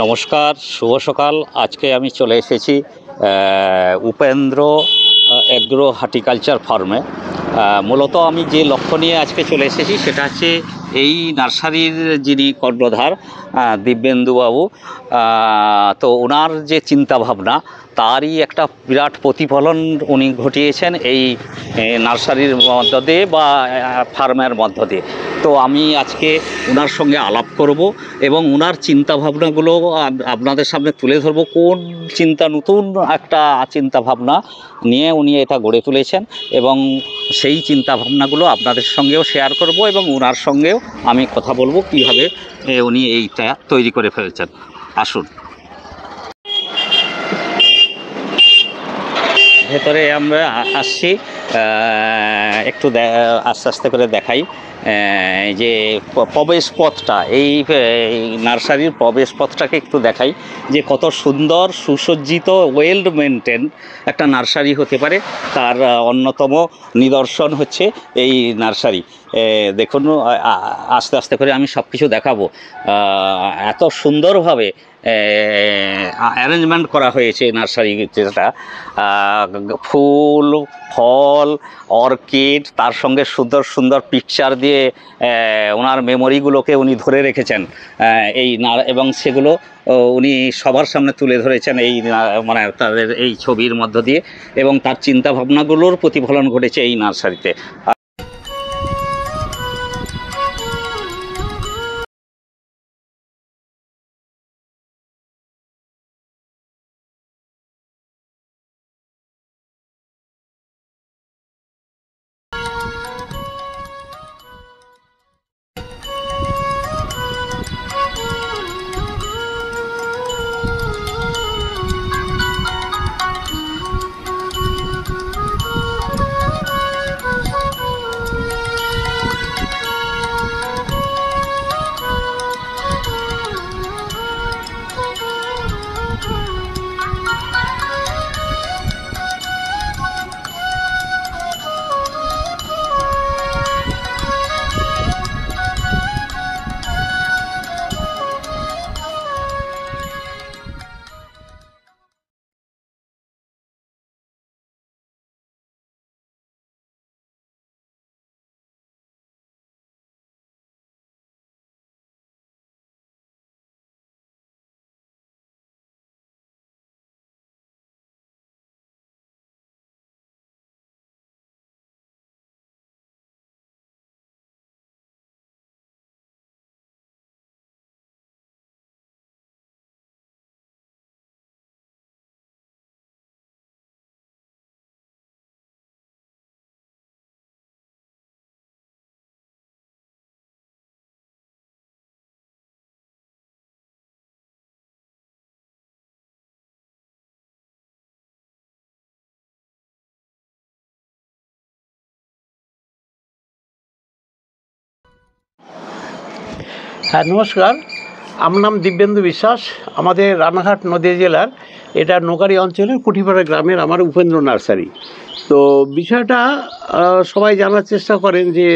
নমস্কার, শুভ সকাল। আজকে আমি চলে এসেছি উপেন্দ্র এগ্রো হর্টিকালচার ফার্মে। মূলত আমি যে লক্ষ্য নিয়ে আজকে চলে এসেছি সেটা হচ্ছে এই নার্সারির যিনি কর্ণধার দিব্যেন্দুবাবু, তো ওনার যে চিন্তাভাবনা তারই একটা বিরাট প্রতিফলন উনি ঘটিয়েছেন এই নার্সারির মধ্য দিয়ে বা ফার্মের মধ্য দিয়ে। তো আমি আজকে ওনার সঙ্গে আলাপ করব এবং ওনার চিন্তাভাবনাগুলো আপনাদের সামনে তুলে ধরবো। কোন নতুন একটা চিন্তাভাবনা নিয়ে উনি এটা গড়ে তুলেছেন এবং সেই চিন্তাভাবনাগুলো আপনাদের সঙ্গেও শেয়ার করব এবং ওনার সঙ্গেও আমি কথা বলবো কীভাবে উনি এইটা তৈরি করে ফেলেছেন। আসুন, ভেতরে আমরা আসছি, একটু আস্তে আস্তে করে দেখাই যে প্রবেশ পথটা, এই নার্সারির প্রবেশ পথটাকে একটু দেখাই যে কত সুন্দর সুসজ্জিত ওয়েল মেনটেন একটা নার্সারি হতে পারে। তার অন্যতম নিদর্শন হচ্ছে এই নার্সারি। দেখুন, আস্তে আস্তে করে আমি সব কিছু দেখাবো। এত সুন্দরভাবে অ্যারেঞ্জমেন্ট করা হয়েছে নার্সারি, যেটা ফুল, ফল, অর্কিড, তার সঙ্গে সুন্দর সুন্দর পিকচার দিয়ে ওনার মেমোরিগুলোকে উনি ধরে রেখেছেন এবং সেগুলো উনি সবার সামনে তুলে ধরেছেন এই মানে তাদের এই ছবির মধ্য দিয়ে, এবং তার চিন্তাভাবনাগুলোর প্রতিফলন ঘটেছে এই নার্সারিতে। হ্যাঁ, নমস্কার। আমার নাম দিব্যেন্দু বিশ্বাস। আমাদের রানাঘাট নদীয়া জেলার এটা নোকারি অঞ্চলের কুঠিপাড়া গ্রামের আমার উপেন্দ্র নার্সারি। তো বিষয়টা সবাই জানার চেষ্টা করেন যে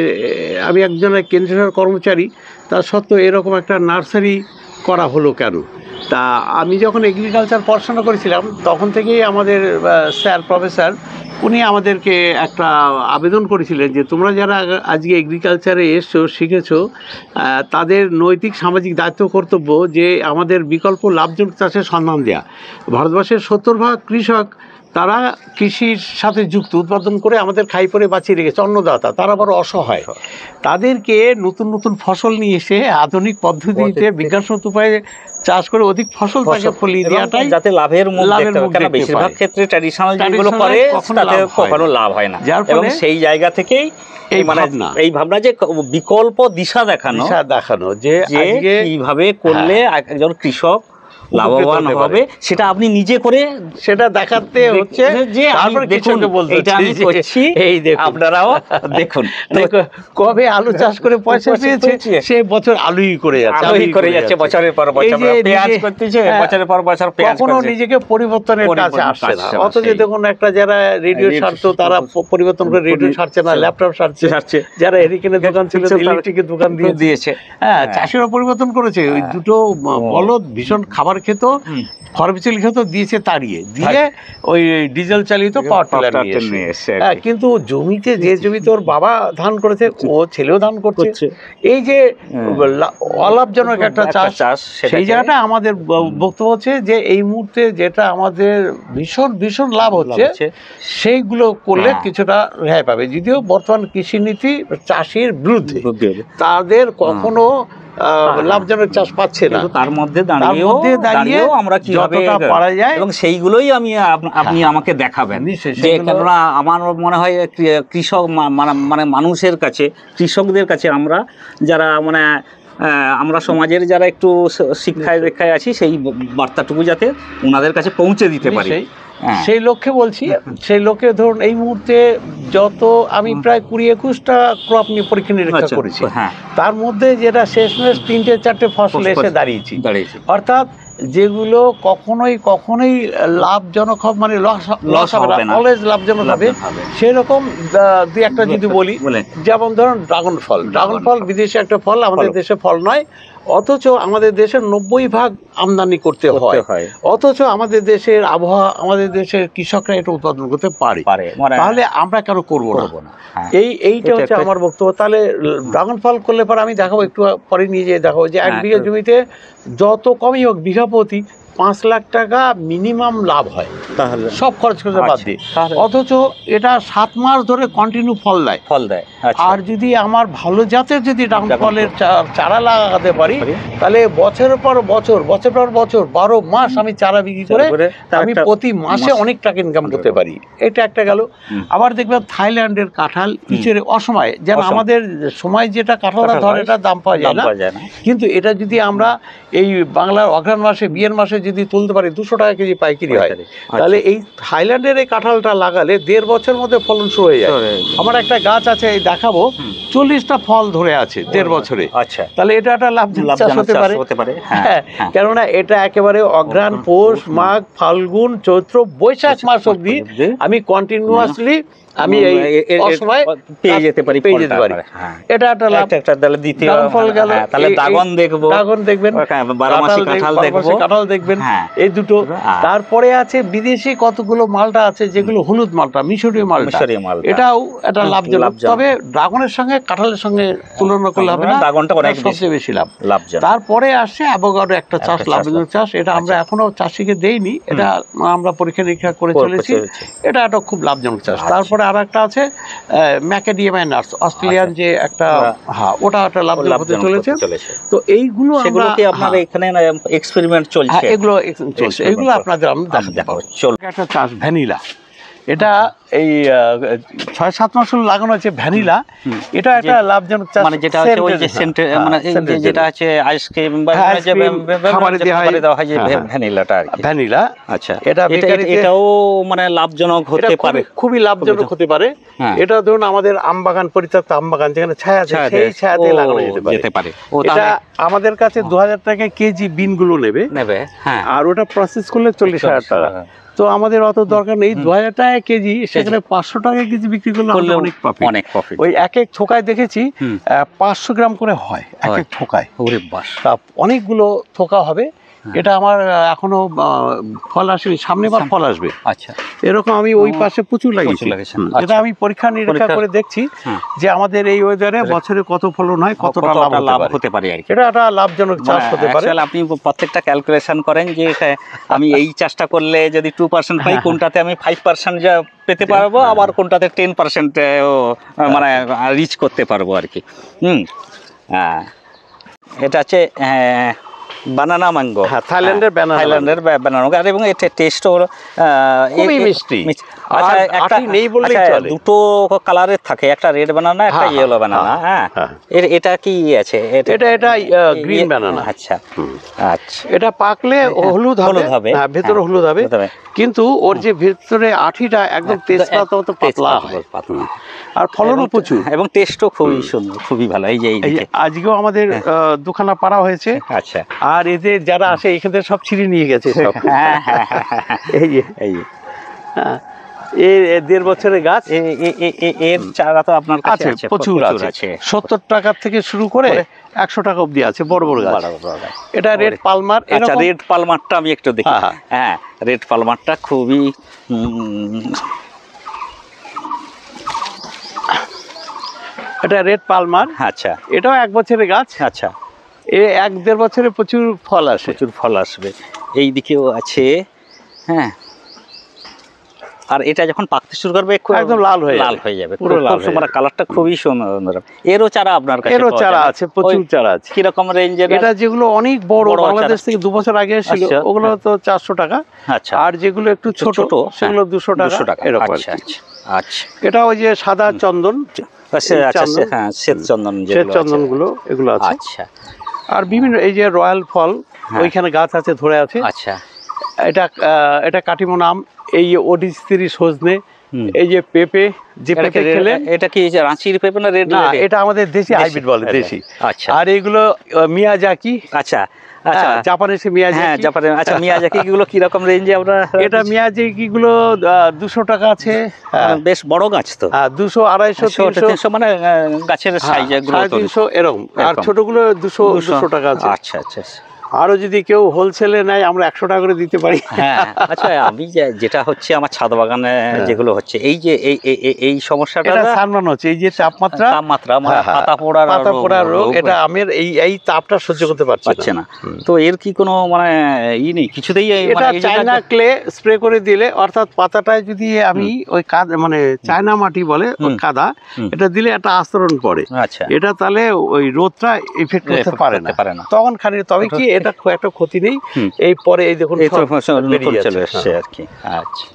আমি একজনের কেন্দ্রীয় কর্মচারী, তা সত্ত্বেও এরকম একটা নার্সারি করা হলো কেন। তা আমি যখন এগ্রিকালচার পড়াশোনা করেছিলাম তখন থেকেই আমাদের স্যার প্রফেসর উনি আমাদেরকে একটা আবেদন করেছিলেন যে তোমরা যারা আজকে এগ্রিকালচারে এসছো, শিখেছো, তাদের নৈতিক সামাজিক দায়িত্ব কর্তব্য যে আমাদের বিকল্প লাভজনক চাষের সন্ধান দেওয়া। ভারতবর্ষের 70% কৃষক তারা কৃষির সাথে যুক্ত, উৎপাদন করে আমাদের খাই পরে বাঁচিয়ে রেখেছে, অন্নদাতা, তারা বড় অসহায়। তাদেরকে নতুন নতুন ফসল নিয়ে এসে আধুনিক পদ্ধতিতে বিজ্ঞানসম্মত উপায়ে চাষ করে অধিক ফসল তাকে ফলিয়ে দেওয়াটাই যাতে লাভের মুখ দেখতে পায়। কারণ বেশিরভাগ ক্ষেত্রে ট্র্যাডিশনাল যেগুলো করে তাতে কখনো লাভ হয় না, এবং সেই জায়গা থেকেই এই ভাবনা যে বিকল্প দিশা দেখানো যে কিভাবে করলে একজন কৃষক লাভবান হতে পারে। হবে, সেটা আপনি নিজে করে সেটা দেখাতে হচ্ছে যে আমি তারপর দেখুন কৃষককে বলতে এটা হচ্ছে আমি যে, করছি, এই দেখুন আপনারাও দেখুন। তো কবে আলু চাষ করে পয়সা পেয়েছে, সে বছর আলুই করে যাচ্ছে, আলোই করে যাচ্ছে বছরের পর এই বছর, যে পেঁয়াজ নিজে- করতেছে হ্যাঁ, বছরের পর বছর পেঁয়াজ কখনো করছে। নিজেকে পরিবর্তনের কাছে পরিবর্তন আসছে না। আসছে না, অথচ সেই। দেখুন একটা যারা রেডিও রেডিও ছাড়তো তারা পরিবর্তন করে রেডিও ছাড়ছে না, ল্যাপটপ ছাড়ছে। যারা হেরিকেনের দোকান ছিল ইলেকট্রিকের দোকান দিয়েছে। হ্যাঁ, চাষিরা পরিবর্তন করেছে। ওই দুটো বলদ ভীষণ খাবার খেত, খড়বিচিল খেত, দিয়েছে তাড়িয়ে দিয়ে ওই ডিজেল চালিত পাওয়ার টিলার নিয়ে এসে। হ্যাঁ, কিন্তু জমিতে যে জমিতে ওর বাবা ধান করেছে, ও ছেলেও ধান করছে। এই যে অলাভজনক একটা চাষ, সেই জায়গাটা আমাদের বক্তব্য হচ্ছে যে এই মুহূর্তে যেটা আমাদের ভীষণ ভীষণ লাভ হচ্ছে, সেইগুলো করলে কিছুটা রেহাই পাবে। যদিও বর্তমান কৃষি নীতি চাষির বিরুদ্ধে, তাদের কখনো লাভজনক চাষ পাচ্ছে না। তার মধ্যে দাঁড়িয়ে আমরা কিভাবে যতটা পারা যায়, এবং সেইগুলোই আপনি আমাকে দেখাবেন। যে কেননা আমার মনে হয় কৃষক মানে মানুষের কাছে, কৃষকদের কাছে আমরা যারা মানে আমরা সমাজের যারা একটু শিক্ষায় দীক্ষায় আছি, সেই বার্তাটুকু যাতে ওনাদের কাছে পৌঁছে দিতে পারি, সেই লক্ষ্যে বলছি। সেই লক্ষ্যে ধরুন এই মুহূর্তে যত আমি প্রায় 20-21টা ক্রপ নিয়ে পরীক্ষা নিরীক্ষা করেছি, তার মধ্যে যেটা শেষমেশ 3-4টে ফসল এসে দাঁড়িয়েছি। অর্থাৎ যেগুলো কখনোই লাভজনক হবে, মানে লস হবে না, অলওয়েজ লাভজনক হবে, সেরকম দুই একটা যদি বলি। যেমন ধরুন ড্রাগন ফল বিদেশি একটা ফল, আমাদের দেশে ফল নয়, অথচ আমাদের দেশের 90% আমদানি করতে হয়। অথচ আমাদের দেশের আবহাওয়া, আমাদের দেশের কৃষকরা এটা উৎপাদন করতে পারে, তাহলে আমরা কেন করবো না? এইটা হচ্ছে আমার বক্তব্য। তাহলে ড্রাগন ফল করলে পরে আমি দেখাবো, একটু পরে নিয়ে যেয়ে দেখাবো যে 1 বিঘা জমিতে যত কমই হোক বিঘা প্রতি 5 লাখ টাকা মিনিমাম লাভ হয়, তাহলে সব খরচ করে বাদ দিয়ে। অথচ এটা 7 মাস ধরে কন্টিনিউ ফল দেয়। আর যদি আমার ভালো জাতের যদি ড্রাগন ফলের চারা লাগাতে পারি, তাহলে বছরের পর বছর 12 মাস আমি চারা বিক্রি করে আমি প্রতি মাসে অনেক টাকা ইনকাম করতে পারি। এটা একটা গেল। আবার দেখবেন থাইল্যান্ডের কাঁঠাল ইচের অসময়ে, যেন আমাদের সময় যেটা কাঁঠালটা ধরে এটা দাম পাওয়া যায় না, কিন্তু এটা যদি আমরা এই বাংলার অঘ্রাণ মাসে, বিয়ের মাসে যদি তুলতে পারি, 200 টাকা কেজি পাইকারি হয়, তাহলে এই থাইল্যান্ডের এই কাঁঠালটা লাগালে 1.5 বছরের মধ্যে ফলন শুরু হয়ে যায়। আমার একটা গাছ আছে, এই দেখাবো, 40টা ফল ধরে আছে 1.5 বছরে। তাহলে এটা একটা লাভজনক চাষ হতে পারে। হ্যাঁ, কেননা এটা একেবারে অঘ্রাণ, পৌষ, মাঘ, ফাল্গুন, চৈত্র, বৈশাখ মাস অবধি আমি কন্টিনিউয়াসলি আমি এই অসময় পেয়ে যেতে পারি। এটা একটা লাভ। ড্রাগন ফল গেল, তাহলে ড্রাগন দেখবেন, কাঁঠাল দেখবেন, এই দুটো। তারপরে আছে বিদেশি কতগুলো মালটা আছে, যেগুলো হলুদ মালটা, মিশরীয় মালটা, এটাও একটা লাভজনক। তবে ড্রাগনের সঙ্গে কাঁঠালের সঙ্গে তুলনা করলে হবে না, ড্রাগনটা সবচেয়ে বেশি লাভ। তারপরে আসছে অ্যাভোকাডো, একটা চাষ, লাভজনক চাষ। এটা আমরা এখনো চাষিকে দেইনি, এটা আমরা পরীক্ষা নিরীক্ষা করে চলেছি। এটা একটা খুব লাভজনক চাষ। তারপরে আর একটা আছে ম্যাকাডিয়ামিয়া নাটস, অস্ট্রেলিয়ান যে একটা, ওটা একটা লাভজনক হতে চলেছে। তো এইগুলো আপনাদের এখানে এক্সপেরিমেন্ট চলছে, এগুলো আপনাদের আমি দেখাবো। একটা চাষ ভ্যানিলা, এটা এই 6-7 মাস হলো লাগানো আছে ভ্যানিলা। এটা একটা লাভজনক চাষ, মানে যেটা আছে ওই যে সেন্ট, মানে যেটা আছে আইসক্রিম বা খাবারে দেওয়া হয় যে ভ্যানিলাটা আর কি। ভ্যানিলা, আচ্ছা, এটাও মানে লাভজনক হতে পারে, খুবই লাভজনক হতে পারে। এটা ধরুন আমাদের আমবাগান, পরিত্যক্ত আমবাগান যেখানে ছায়া আছে, সেই ছায়াতে লাগানো যেতে পারে। এটা আমাদের কাছে 2000 টাকা কেজি বিনগুলো নেবে, আর ওটা প্রসেস করলে 40,000 টাকা। তো আমাদের অত দরকার নেই, 2000 টাকা কেজি, সেখানে 500 টাকা কেজি বিক্রি করলে অনেক প্রফিট। ওই এক থোকায় দেখেছি 500 গ্রাম করে হয় এক থোকায়, তা অনেকগুলো থোকা হবে। এটা আমার এখনো ফল আসেনি, সামনেবার ফল আসবে। আচ্ছা, এরকম আমি ওই পাশে প্রচুর লাগিয়েছি। এটা আমি পরীক্ষা নিরীক্ষা করে দেখছি যে আমাদের এই ওয়েদারে বছরে কত ফলন হয়, কতটা লাভ হতে পারে আর কি। এটা একটা লাভজনক চাষ হতে পারে। আপনি প্রত্যেকটা ক্যালকুলেশন করেন যে আমি এই চাষটা করলে যদি 2% পাই, কোনটাতে আমি 5% যা পেতে পারবো, আবার কোনটাতে 10% মানে রিচ করতে পারবো আর কি। এটা হচ্ছে বানানা ম্যাঙ্গো, হ্যাঁ, থাইল্যান্ডের banana থাইল্যান্ডের বানানা ম্যাঙ্গো, আর এবং এটা টেস্টও হলো খুবই মিষ্টি। আচ্ছা, আর একটা আটি নেই বললেই আচ্ছা, চলে। দুটো কালারের থাকে, একটা রেড বানানা, একটা হ্যাঁ, ইয়েলো বানানা। হ্যাঁ, হ্যাঁ, হ্যাঁ। এটা কি আছে? এটা গ্রিন বানানা। আচ্ছা আচ্ছা, এটা পাকলে হলুদ হবে, হ্যাঁ, ভেতরে হ্যাঁ, হলুদ হবে, হলুদ হবে। কিন্তু ওর যে ভেতরে আঠিটা একদম তেজপাতা মতো পাতলা হয়, পাতলা, আর ফলনও প্রচুর, এবং টেস্টও খুবই সুন্দর, খুবই ভালো। এই যে এই যে আজকেও আমাদের দুখানা পাড়া হয়েছে, আচ্ছা, আর এতে যারা আসে এখান থেকে সব ছিঁড়ে নিয়ে গেছে সব। হ্যাঁ হ্যাঁ হ্যাঁ, এই যে এই যে হ্যাঁ, এই 1.5 বছরের গাছ এর চারা তো আপনার কাছে আছে, প্রচুর আছে। 70 টাকা থেকে শুরু করে 100 টাকা অবধি আছে, বড় বড় গাছ। এটা রেড পালমার। আচ্ছা, রেড পালমারটা আমি একটু দেখি। হ্যাঁ, হ্যাঁ, রেড পালমারটা খুবই এটা রেড পালমার। আচ্ছা, এটাও 1 বছরের গাছ। আচ্ছা, 1.5 বছরে প্রচুর ফল আসে, প্রচুর ফল আসবে। এই দিকেও আছে, হ্যাঁ। আর এটা যখন পাকতে শুরু করবে একদম লাল হয়ে যাবে, পুরো লাল। মানে কালারটা খুবই সুন্দর। এরও চারা আপনার কাছে? এরও চারা আছে, প্রচুর চারা আছে। কি রকম রেঞ্জের? এটা যেগুলো অনেক বড়, বড় বাংলাদেশ থেকে 2 বছর আগে এসেছিল, আচ্ছা, ওগুলো তো 400 টাকা। আচ্ছা, আর যেগুলো একটু ছোট সেগুলো 200 টাকা এরকম। আচ্ছা আচ্ছা আচ্ছা। এটা ওই যে সাদা চন্দন, আচ্ছা, হ্যাঁ, শ্বেত চন্দন, শ্বেত চন্দন গুলো আছে। আচ্ছা, আর বিভিন্ন এই যে রয়্যাল ফল, ওইখানে গাছ আছে, ধরে আছে। আচ্ছা, এটা কাটিমন আম, এই ওডিস্ত্রি সজনে, এই যে পেঁপে, যে পেঁপে খেলে। এটা কি রাঁচির পেঁপে না রেড? না, এটা আমাদের দেশি হাইব্রিড বলে, দেশি। আচ্ছা, আর এইগুলো মিয়াজাকি। আচ্ছা আচ্ছা, জাপানের মিয়াজাকি। হ্যাঁ, জাপানের। আচ্ছা, মিয়াজাকি গুলো কি রকম রেঞ্জে আমরা? এটা মিয়াজাকি গুলো 200 টাকা আছে। বেশ বড় গাছ তো, 200, 250, 300, মানে গাছের সাইজ 350 এরকম। আর ছোটগুলো 200 টাকা আছে। আচ্ছা আচ্ছা। আরো যদি কেউ হোলসেলে নেয়, আমরা 100 টাকা করে দিতে পারি। হ্যাঁ, আচ্ছা, আমি যেটা হচ্ছে আমার ছাদ বাগানে যেগুলো হচ্ছে, এই যে এই সমস্যাটা সামলানো হচ্ছে, এই যে তাপমাত্রা মানে পাতা পোড়ার রোগ। এটা আমের এই তাপটা সহ্য করতে পারছে না। তো এর কি কোনো মানে নেই কিছুতেই? এটা চায়না ক্লে স্প্রে করে দিলে, অর্থাৎ পাতাটায় যদি আমি ওই মানে চায়না মাটি বলে, ওই কাদা, এটা দিলে একটা আস্তরণ পড়ে। আচ্ছা, এটা তাহলে ওই রোদটা ইফেক্ট করতে পারে না তখন খালি। তবে কি এটা খুব একটা ক্ষতি নেই। এই পরে এই দেখুন চলে এসছে আর কি। আচ্ছা,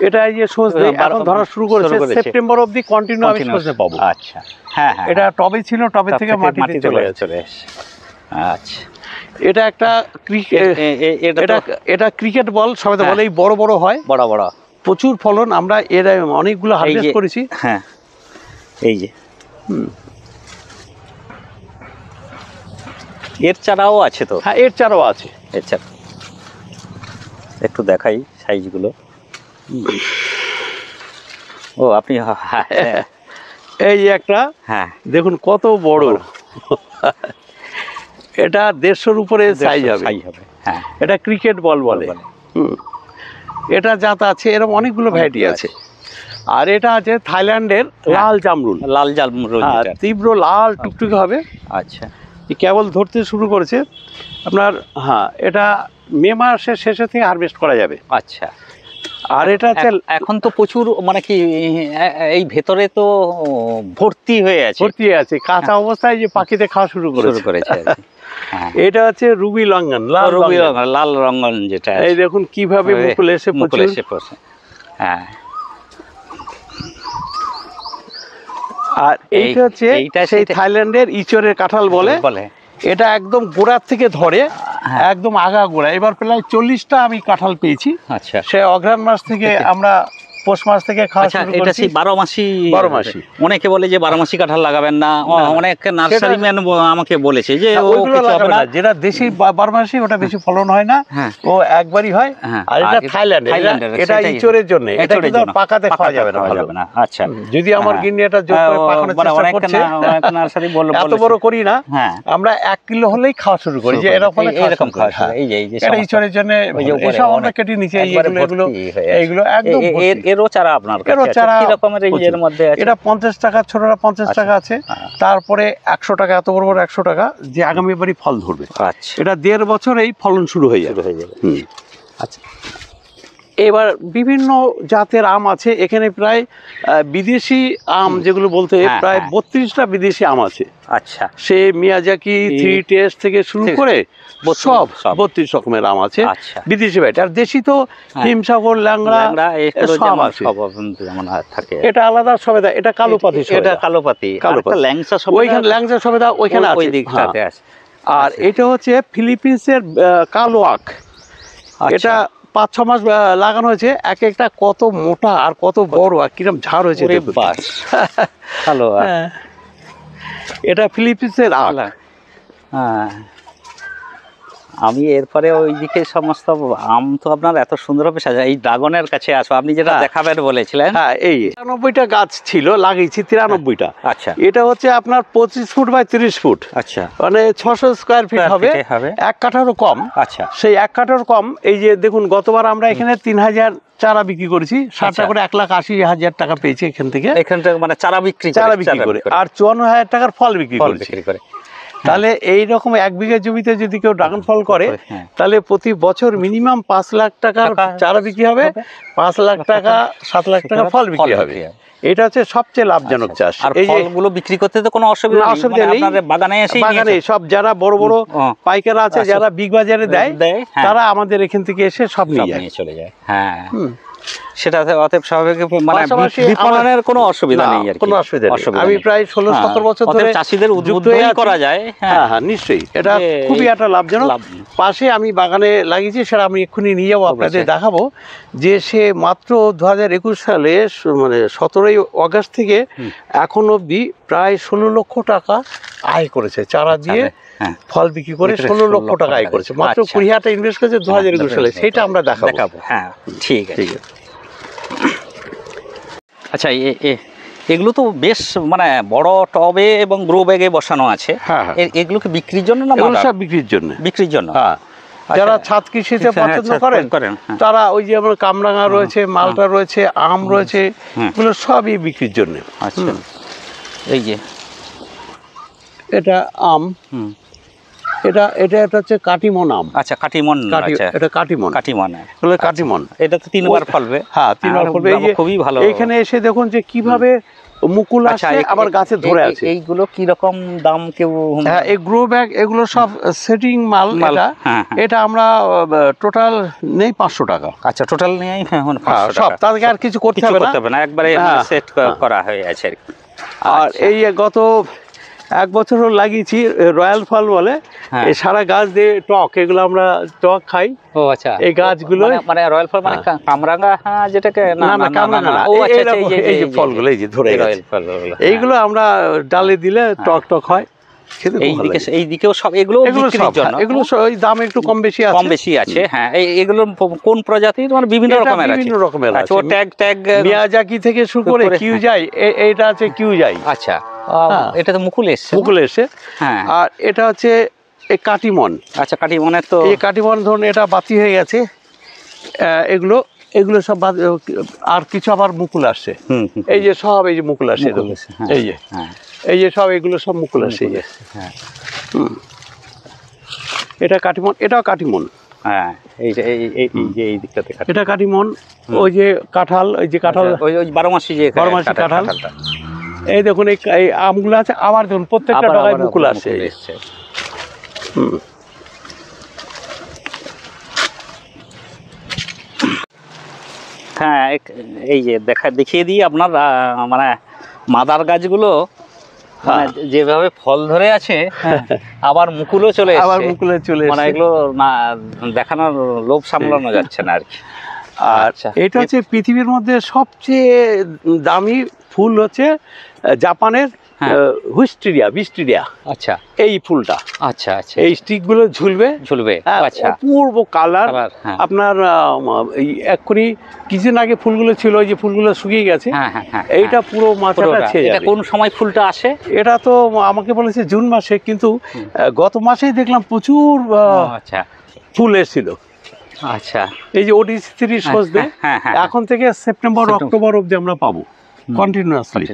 এটা এই যে সজনে এখন ধরা শুরু করেছে, সেপ্টেম্বর অবধি কন্টিনিউ আমি সজনে পাবো। আচ্ছা, হ্যাঁ হ্যাঁ, এটা টবে ছিল, টবে থেকে মাটিতে চলে গেছে। আচ্ছা, এটা একটা এটা ক্রিকেট বল, সবাই তো বলে, এই বড় বড় হয়, বড় বড়, প্রচুর ফলন। আমরা এর অনেকগুলো হারভেস্ট করেছি। হ্যাঁ, এই যে এর চারাও আছে তো? হ্যাঁ, এর চারাও আছে। এর চারা একটু দেখাই সাইজগুলো। ও, আপনি এই যে একটা, হ্যাঁ, দেখুন কত বড়। এটা 150-র উপরে সাইজ হবে। হ্যাঁ, এটা ক্রিকেট বল বলে। এটা জাত আছে, এরকম অনেকগুলো ভ্যারাইটি আছে। আর এটা আছে থাইল্যান্ডের লাল জামরুল। লাল জামরুল, তীব্র লাল টুকটুকে হবে। আচ্ছা, কেবল ধরতে শুরু করেছে আপনার। হ্যাঁ, এটা মে মাসের শেষে থেকে হারভেস্ট করা যাবে। আচ্ছা। আর এটা আছে, এখন তো প্রচুর, মানে কি এই ভেতরে তো ভর্তি হয়ে আছে, কাঁচা অবস্থায় যে পাখিতে খাওয়া শুরু করেছে। এটা হচ্ছে রুবি লঙ্ঘন, লাল রঙন, যেটা এই দেখুন কিভাবে মুকুল এসে পড়ছে। হ্যাঁ, আর এইটা হচ্ছে সেই থাইল্যান্ডের ইচড়ের কাঁঠাল বলে। এটা একদম গোড়ার থেকে ধরে একদম আগা গোড়া। এবার প্রায় 40টা আমি কাঁঠাল পেয়েছি। আচ্ছা, সে অঘ্রাণ মাস থেকে আমরা পৌষ মাস থেকে খাওয়া শুরু করেছি। এটা সেই 12 মাসি। অনেকে বলে যে 12 মাসি কাঁঠাল লাগাবেন না, অনেক নার্সারি ম্যান আমাকে বলেছে যে ওইগুলো লাগাবেন না, যেটা দেশি 12 মাসি, ওটা বেশি ফলন হয় না, ও একবারই হয়। আর এটা থাইল্যান্ডের, এটা ইচড়ের জন্য, এটা কিন্তু পাকাতে খাওয়া যাবে না। আচ্ছা, যদি আমার গিন্নি এটা জোর করে পাকানোর চেষ্টা করছে, নার্সারি বলল এত বড় করি না, আমরা 1 কিলো হলেই খাওয়া শুরু করি, যে এরকম খাওয়া। এই যে এটা ইচড়ের জন্য, এসব আমরা কেটে নিচে এইগুলো একদম। এরও চারা আপনার কাছে কি রকমের রেঞ্জের মধ্যে আছে? এটা 50 টাকা, ছোটরা 50 টাকা আছে। তারপরে 100 টাকা, এত বড় বড় 100 টাকা, যে আগামী বারই ফল ধরবে। আচ্ছা, এটা 1.5 বছরেই ফলন শুরু হয়ে যাবে। আচ্ছা, এবার বিভিন্ন জাতের আম আছে এখানে, প্রায় বিদেশি আম যেগুলো বলতে হ্যাঁ, প্রায় হ্যাঁ। 32টা বিদেশি আম আছে। আচ্ছা, সে মিয়াজাকি, থ্রি টেস্ট থেকে শুরু করে সব 32 রকমের আম আছে আচ্ছা। বিদেশি ভ্যারাইটি। আর দেশি তো হিমসাগর, ল্যাংড়া এগুলো সব যেমন আছে। সব যেমন থাকে। এটা আলাদা সবেদা, এটা কালো পাতি এটা সবেদা। কালোপাতি, কালোপাতি। আরেকটা ল্যাংচা সবেদা, ওইখানে ল্যাংচা সবেদা ওইখানে ওই আছে। দিকটাতে হ্যাঁ। আছে। আর এটা হচ্ছে ফিলিপিন্সের কালো আখ। আচ্ছা। এটা 5-6 মাস লাগানো হয়েছে, এক একটা কত মোটা আর কত বড় আর কিরম ঝাড় হয়েছে ওরে দেখুন। বাস, ভালো। হ্যাঁ। এটা ফিলিপিন্সের আখ। হ্যাঁ, আমি এরপরে ওইদিকে সমস্ত আম তো আপনার এত সুন্দরভাবে সাজা। এই ড্রাগনের কাছে আসো, আপনি যেটা হ্যাঁ। দেখাবেন বলেছিলেন। হ্যাঁ, এই 93টা গাছ ছিল, লাগিয়েছি 93টা। আচ্ছা এটা হচ্ছে আপনার 25 ফুট বাই 30 ফুট, আচ্ছা, মানে 600 স্কোয়ার ফিট Square হবে। feet এ হবে। 1 কাঠারও কম। আচ্ছা, সেই 1 কাঠারও কম। এই যে দেখুন, গতবার আমরা এখানে 3000 চারা বিক্রি করেছি, 60টা আচ্ছা। করে 1,80,000 টাকা পেয়েছি এখান থেকে, এখানটা মানে চারা বিক্রি করে। আর 54,000 টাকার ফল বিক্রি ফল করেছি। বিক্রি করে। তাহলে এই রকম 1 বিঘা জমিতে যদি কেউ ড্রাগন ফল করে, হ্যাঁ। তাহলে প্রতি বছর মিনিমাম 5 লাখ টাকার চারা বিক্রি হবে, 5 লাখ টাকা 7 লাখ টাকা ফল বিক্রি হবে। এটা হচ্ছে সবচেয়ে লাভজনক চাষ। আর এই যে ফলগুলো বিক্রি করতে তো কোনো অসুবিধা নেই, অসুবিধা মানে নেই। আপনাদের বাগানে এসে বাগানে সব যারা বড় বড় পাইকাররা আছে, আচ্ছা। যারা বিগ বাজারে দেয়, হ্যাঁ। তারা আমাদের এখান থেকে এসে সব নিয়ে যায়। নিয়ে চলে যায়। হ্যাঁ, হুম। সেটা অতএব স্বাভাবিক, মানে পাশাপাশি বিপণনের কোনো অসুবিধা না, নেই আর কি। কোনো অসুবিধা নেই। অসুবিধা আমি নেই। প্রায় 16-17 বছর অতএব ধরে চাষিদের যুক্ত উদ্বুদ্ধই হয়ে আছি। করা যায়। হ্যাঁ হ্যাঁ, নিশ্চয়ই এটা যে খুবই একটা লাভজনক। পাশে আমি বাগানে লাগিয়েছি, সেটা আমি এক্ষুনি নিয়ে যাবো, আপনাদের দেখাবো। যে সে মাত্র 2021 সালে মানে 17ই আগস্ট থেকে এখন অবধি প্রায় 16 লক্ষ টাকা আয় করেছে চারা দিয়ে, হ্যাঁ। ফল বিক্রি করে 16 লক্ষ টাকা আয় করেছে। মাত্র আচ্ছা। 20,000 টাকা ইনভেস্ট করেছে 2021 সালে, সেটা আমরা দেখাবো। হ্যাঁ, ঠিক আছে। ঠিক আছে। আচ্ছা, এগুলো তো বেশ মানে বড় টবে এবং গ্রো ব্যাগে বসানো আছে। হ্যাঁ, হ্যাঁ। এগুলোকে বিক্রির জন্য না এগুলো সব বিক্রির জন্য। বিক্রির জন্য? হ্যাঁ, যারা ছাদ কৃষিতে পছন্দ করেন, হ্যাঁ। তারা ওই যে আমার কামরাঙা রয়েছে, মালটা রয়েছে, আম রয়েছে, এগুলো সবই বিক্রির জন্য। আচ্ছা, এই যে এটা আম, হুম, এটা হচ্ছে কাটিমন আম। আচ্ছা, কাটিমন। আচ্ছা, এটা কাটিমন, কাটিমন। এগুলো কাটিমন। এটা তো 3বার ফলবে। হ্যাঁ, 3বার ফলবে। এই যে খুবই ভালো। এখানে এসে দেখুন যে কিভাবে মুকুল আসছে, আবার গাছে ধরে আছে। এইগুলো কি রকম দাম কেউ? হ্যাঁ, এই গ্রো ব্যাগ এগুলো সব সেটিং মাল। এটা হ্যাঁ, হ্যাঁ। এটা আমরা টোটাল নেই 500 টাকা। আচ্ছা, টোটাল নিয়ে সব, তাদেরকে আর কিছু করতে হবে না, একবারে সেট করা হয়ে আছে আর কি। আর এই গত 1 বছর লাগিয়েছি রয়্যাল ফল বলে, এই সারা গাছ দিয়ে টক, এগুলো আমরা টক খাই। ও আচ্ছা, এই গাছগুলো মানে রয়্যাল ফল মানে কামরাঙ্গা, যেটাকে না কামরাঙা না, ও আচ্ছা, এই যে ফলগুলো এই যে ধরে গেছে, রয়্যাল ফল এইগুলো আমরা ডালে দিলে টক টক হয়। এই দিকেও সব এগুলো বিক্রির জন্য। এগুলো ওই দাম একটু কম বেশি আছে। হ্যাঁ, এগুলো কোন প্রজাতি? মানে বিভিন্ন রকমের আছে। বিভিন্ন রকমের আছে। ও ট্যাগ মিয়াজাকি থেকে শুরু করে কিউ যাই, এইটা আছে কিউ যাই। আচ্ছা, এটা তো মুকুল এসে। হ্যাঁ, আর এটা হচ্ছে এই কাটিমন। আচ্ছা, কাটিমনের তো এই কাটিমন ধরুন, এটা বাতি হয়ে গেছে। এগুলো সব আর কিছু আবার মুকুল আসছে। এই যে সব, এই যে মুকুল আসছে, এই যে সব, এগুলো সব মুকুল আসছে। হ্যাঁ, এটা কাটিমন, এটাও কাটিমন। হ্যাঁ, এই দিকটাতে এটা কাটিমন। ওই যে কাঁঠাল, ওই যে কাঁঠাল, ওই 12 মাসি, যে 12 মাসি কাঁঠাল। এই দেখুন এই আমগুলো আছে, আবার দেখুন প্রত্যেকটা ডগায় মুকুল আসছে। হ্যাঁ, এই যে দেখিয়ে দিই আপনার মানে মাদার গাছগুলো মানে যেভাবে ফল ধরে আছে, আবার মুকুলও চলে এসেছে, মানে এগুলো না দেখানোর লোভ সামলানো যাচ্ছে না আর কি। আর এটা হচ্ছে পৃথিবীর মধ্যে সবচেয়ে দামি ফুল হচ্ছে জাপানের উইস্টেরিয়া। আচ্ছা, এই ফুলটা, আচ্ছা আচ্ছা, এই স্টিকগুলো ঝুলবে। আচ্ছা, অপূর্ব কালার। আপনার এক্ষুনি কিছুদিন আগে ফুলগুলো ছিল, ওই যে ফুলগুলো শুকিয়ে গেছে। এইটা পুরো মাথাটা ছেয়ে যাবে। কোন সময় ফুলটা আসে? এটা তো আমাকে বলেছে জুন মাসে, কিন্তু গত মাসেই দেখলাম প্রচুর ফুল এসেছিল। আচ্ছা, এই যে ওডিসি 3 সজনে এখন থেকে সেপ্টেম্বর অক্টোবর অবধি আমরা পাবো কন্টিনিউয়াসলি।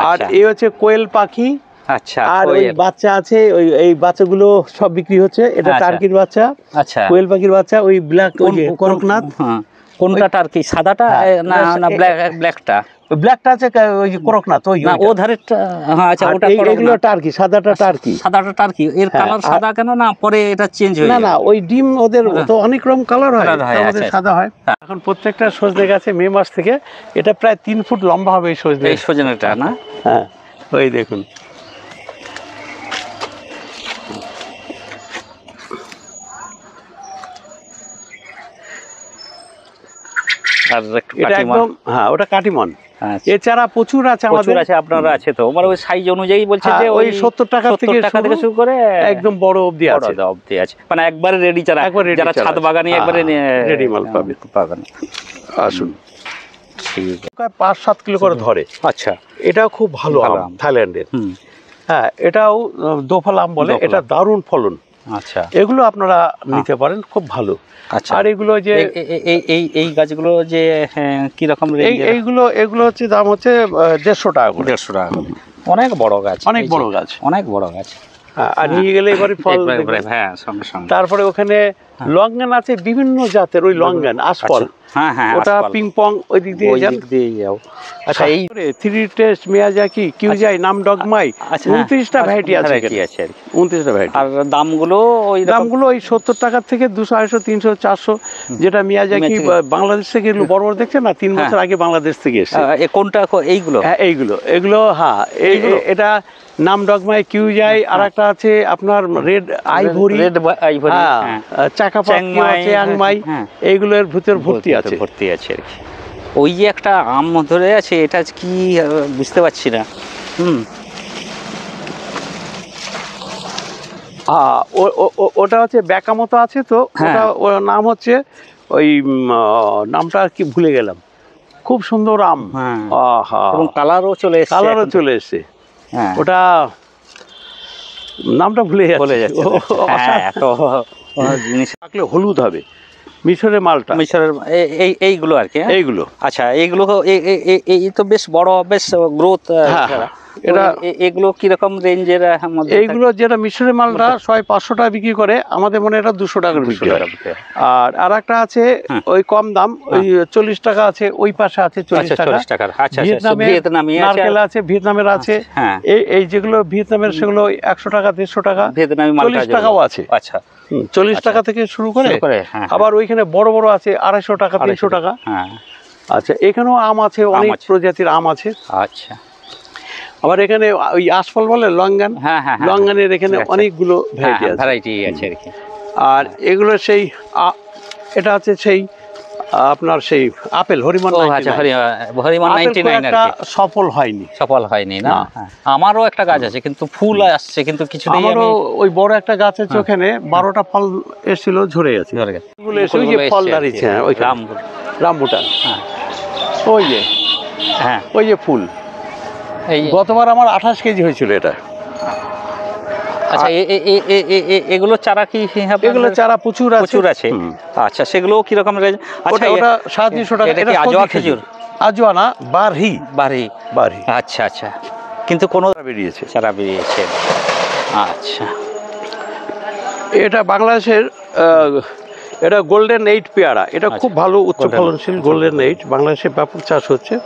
আর এই হচ্ছে কোয়েল পাখি। আচ্ছা, আর ওই বাচ্চা আছে, এই বাচ্চাগুলো সব বিক্রি হচ্ছে। এটা টার্কির বাচ্চা, কোয়েল পাখির বাচ্চা, ওই ব্ল্যাক, ওই যে করকনাথ। কোনটা টার্কি, সাদাটা হ্যাঁ, না না ব্ল্যাকটা? ব্ল্যাকটা আছে ওই যে করকনাথ, ওই না ও ধারেরটা, হ্যাঁ আচ্ছা ওটা এগুলো টার্কি, সাদাটা টার্কি। সাদাটা টার্কি, এর হ্যাঁ, কালার সাদা কেন, না পরে এটা চেঞ্জ হয়ে না যায়? না, ওই ডিম ওদের তো অনেক রকম কালার হয়, Colour হয়, আমাদের আচ্ছা, সাদা হয়। হ্যাঁ। এখন প্রত্যেকটা সজনে গাছে মে মাস থেকে এটা প্রায় 3 ফুট লম্বা হবে এই সজনে। এই সজনেটা না? হ্যাঁ, ওই দেখুন। আর একটু এটা কাটিমন। একদম, হ্যাঁ ওটা কাটিমন। আচ্ছা, এছাড়া প্রচুর আছে প্রচুর আমাদের। আছে, আপনারা আছে তো, আমার ওই সাইজ অনুযায়ী বলছে হ্যাঁ, যে ওই 70 টাকা থেকে শুরু করে একদম বড় অবধি বড় আছে। অবধি আছে, মানে একবারে রেডি চারা, একবার ready যারা চারা ছাদ আছে। বাগানি হ্যাঁ, একবারে ready মাল পাবেন। আসুন, ঠিক আছে। 5-7 কিলো করে ধরে। আচ্ছা, এটাও খুব ভালো ভালো আম, আম। থাইল্যান্ডের। হুম, হ্যাঁ, এটাও দোফাল আম বলে, দোফাল এটা আম। দারুণ ফলন। আচ্ছা এগুলো আপনারা নিতে পারেন, খুব ভালো। আচ্ছা। আর এগুলো যে এই গাছগুলো যে কি রকম রেঞ্জ? এগুলো হচ্ছে দাম হচ্ছে 150 টাকা করে। 150 টাকা করে। অনেক বড় গাছ, অনেক এই যে, বড় গাছ। অনেক বড় গাছ। হ্যাঁ, আর নিয়ে গেলে এবারে ফল দেখবেন। হ্যাঁ, সঙ্গে সঙ্গে। তারপরে ওখানে লঙ্গান আছে বিভিন্ন জাতের, ওই লঙ্গান আশফল। হ্যাঁ হ্যাঁ, ওটা আশফল। পিং পং ওই দিক দিয়ে ওই যান। দিক দিয়ে যাও। আচ্ছা, এই থ্রি টেস্ট, মিয়াজাকি, কিউজাই, নামডগমাই, আচ্ছা 29টা ভ্যারাইটি আছে variety এখানে। আছে আর কি। 29টা ভ্যারাইটি। আর দামগুলো ওই রকম? দামগুলো ওই 70 টাকা থেকে 200, 250, 300, 400। যেটা মিয়াজাকি বাংলাদেশ থেকে এগুলো বড় বড় দেখছেন না, 3 বছর আগে বাংলাদেশ থেকে এসেছে। কোনটা এইগুলো? হ্যাঁ, এইগুলো হ্যাঁ, এটা নামডগমাই, কিউজাই, আর একটা আছে আপনার রেড আইভরি, রেড আইভরি, হ্যাঁ, চাকাপাত, চিয়াংমাই, হ্যাঁ। এইগুলোর ভিতর ভর্তি আছে। ভর্তি আছে আর কি। ওই যে একটা আম ধরে আছে, এটা কি বুঝতে পারছি না। ওটা হচ্ছে ব্যাকা মতো আছে তো, ওটা ওর নাম হচ্ছে ওই নামটা কি ভুলে গেলাম। খুব সুন্দর আম, হ্যাঁ, আহা, এবং কালারও চলে এসেছে। কালারও চলে এসেছে। হ্যাঁ, ওটা নামটা ভুলে বলে যাচ্ছে। যাচ্ছে। হ্যাঁ, তো জিনিস থাকলে হলুদ হবে, মিশরের মালটা, মিশরের এইগুলো আর কি। হ্যাঁ? এইগুলো। আচ্ছা, এইগুলো এই তো বেশ বড়, বেশ গ্রোথ। হ্যাঁ, এটা এগুলো কিরকম রেঞ্জের? এইগুলো যেটা মিশরের মালটা 500 টাকা বিক্রি করে, আমাদের মনে হয় এটা 200 টাকার বিক্রি হয়। আর একটা আছে ওই কম দাম, ওই 40 টাকা আছে, ওই পাশে আছে 40 টাকা। আচ্ছা, ভিয়েতনামি নারকেল আছে, ভিয়েতনামের আছে। হ্যাঁ, এই যেগুলো ভিয়েতনামের সেগুলো 100 টাকা, 150 টাকা, ভিয়েতনামি 40 টাকাও আছে। আচ্ছা, 40 টাকা থেকে শুরু করে। হ্যাঁ, আবার ওইখানে বড় বড় আছে 250 টাকা, 300 টাকা। হ্যাঁ, আচ্ছা, এখানেও আম আছে, অনেক প্রজাতির আম আছে। আচ্ছা। আবার এখানে ওই আশফল বলে লঙ্গান, হ্যাঁ হ্যাঁ, লঙ্গানের এখানে অনেকগুলো ভ্যারাইটি আছে আর কি। আর এগুলো সেই এটা আছে সেই আপনার সেই আপেল হরিমন। আচ্ছা, হরিমন 99 আর কি। সফল হয়নি না? আমারও একটা গাছ আছে, কিন্তু ফুল আসছে, কিন্তু কিছু নেই। আমারও ওই বড় একটা গাছ আছে, ওখানে 12টা ফল এসেছিল, ঝরে গেছে। এগুলো এসে ওই যে ফল দাঁড়িয়েছে, ওই রামবুটান। হ্যাঁ, ওই যে, হ্যাঁ, ওই যে ফুল। গতবার আমার 28 কেজি হয়েছিল এটা। আচ্ছা, এগুলো চারা কি? এগুলো চারা প্রচুর আছে। আচ্ছা, সেগুলো কি রকম রেঞ্জ? আচ্ছা, ওটা 350 টাকা। এটা কি আজওয়া খেজুর? আজওয়া না, বারহি। আচ্ছা আচ্ছা, কিন্তু কোনো বেরিয়েছে, চারা বেরিয়েছে। আচ্ছা, এটা বাংলাদেশের এটা গোল্ডেন 8 পেয়ারা। এটা খুব ভালো উচ্চ ফলনশীল গোল্ডেন 8, বাংলাদেশে ব্যাপক চাষ হচ্ছে।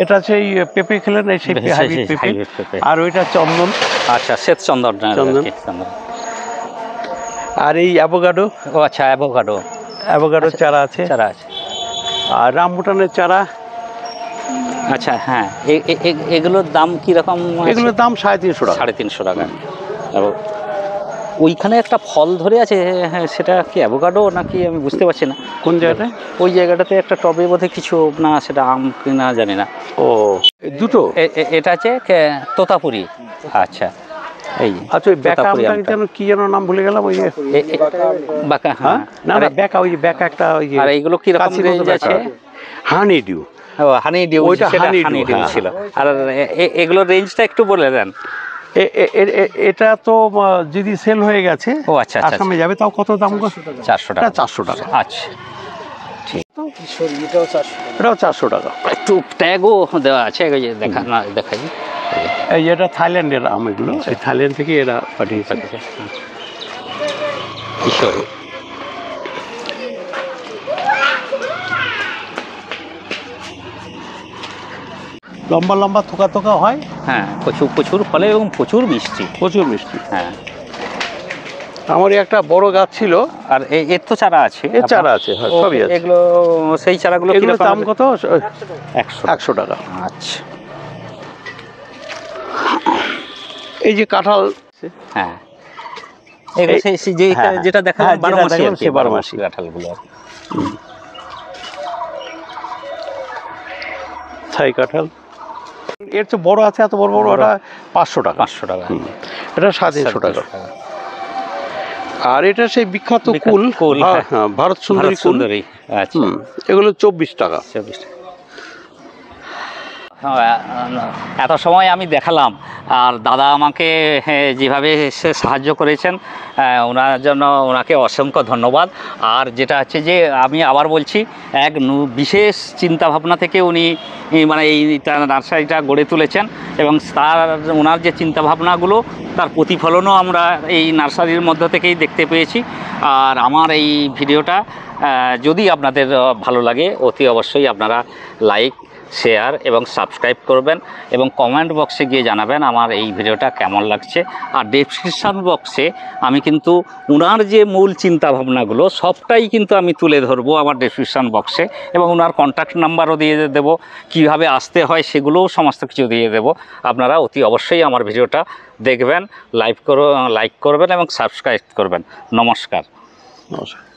এটা সেই পেঁপে খেলেন, সেই হাইব্রিড পেঁপে। আর ওইটা চন্দন। আচ্ছা, শ্বেত চন্দন। আর এই অ্যাভোকাডো। ও আচ্ছা, অ্যাভোকাডোর চারা আছে। আর রামবুটানের চারা। আচ্ছা, হ্যাঁ, এগুলোর দাম কিরকম? এগুলোর দাম 350 টাকা। 350 টাকা। ওইখানে একটা ফল ধরে আছে, হ্যাঁ, সেটা কি অ্যাভোকাডো নাকি আমি বুঝতে পারছি না। কোন জায়গাটায়? ওই জায়গাটাতে একটা টবে বোধহয় কিছু, না সেটা আম কিনা জানি না। ও, দুটো। এটা আছে তোতাপুরি। আচ্ছা, এই আচ্ছা, ওই বেকা আমটা যেন কি যেন নাম ভুলে গেলাম। ওই বাঁকা। হ্যাঁ, না বেকা, ওই বেকা একটা। ওই আর এইগুলো কি রকম রেঞ্জ আছে? হানি ডিউ। হানি ডিউ, ওইটা হানি ডিউ ছিল। আর এগুলোর রেঞ্জটা একটু বলে দেন। এটা তো যদি সেল হয়ে গেছে, ও আচ্ছা, আসামে যাবে, তাও কত দাম? 400 টাকা। 400 টাকা। আচ্ছা, ঠিক। এটাও 400 টাকা। একটু ট্যাগও দেওয়া আছে, দেখাই। এই এটা থাইল্যান্ডের আম, এগুলো এই থাইল্যান্ড থেকে এরা পাঠিয়েছে। লম্বা লম্বা থোকা থোকা হয়, হ্যাঁ, প্রচুর প্রচুর ফলে এবং প্রচুর মিষ্টি। প্রচুর মিষ্টি। হ্যাঁ, আমার একটা বড় গাছ ছিল, আর এর তো চারা আছে, এর চারা আছে, হ্যাঁ, সবই আছে। এগুলো সেই চারাগুলো এগুলোর কিরকম দাম আছে? কত? 100 100 টাকা। আচ্ছা, এই যে কাঁঠাল, হ্যাঁ, এগুলো এই- সেই হ্যাঁ, যেটা দেখা হ্যাঁ, 12 যেটা মাসি দেখালাম আর কি, সে 12 12 মাসি মাসি। কাঁঠালগুলো আর কি। ছাই কাঁঠাল। এর তো বড় আছে, এত বড় বড়, বড়। ওটা 500 টাকা। 500 টাকা। এটা 350 টাকা। আর এটা সেই বিখ্যাত বিখ্যাত কুল, কুল, হ্যাঁ। হ্যাঁ, ভারত সুন্দরী ভারত কুল। সুন্দরী, আচ্ছা, এগুলো 24 টাকা। 24 টাকা। এত সময় আমি দেখালাম, আর দাদা আমাকে যেভাবে সে সাহায্য করেছেন, ওনার জন্য ওনাকে অসংখ্য ধন্যবাদ। আর যেটা হচ্ছে যে আমি আবার বলছি, এক বিশেষ চিন্তাভাবনা থেকে উনি মানে এই নার্সারিটা গড়ে তুলেছেন, এবং তার ওনার যে চিন্তাভাবনাগুলো, তার প্রতিফলনও আমরা এই নার্সারির মধ্য থেকেই দেখতে পেয়েছি। আর আমার এই ভিডিওটা যদি আপনাদের ভালো লাগে, অতি অবশ্যই আপনারা লাইক, শেয়ার এবং সাবস্ক্রাইব করবেন, এবং কমেন্ট বক্সে গিয়ে জানাবেন আমার এই ভিডিওটা কেমন লাগছে। আর ডেসক্রিপশান বক্সে আমি কিন্তু ওনার যে মূল চিন্তাভাবনাগুলো সবটাই কিন্তু আমি তুলে ধরবো আমার ডেসক্রিপশান বক্সে, এবং ওনার কন্ট্যাক্ট নাম্বারও দিয়ে দেবো, কীভাবে আসতে হয় সেগুলোও সমস্ত কিছু দিয়ে দেবো। আপনারা অতি অবশ্যই আমার ভিডিওটা দেখবেন, লাইক করবেন এবং সাবস্ক্রাইব করবেন। নমস্কার। নমস্কার।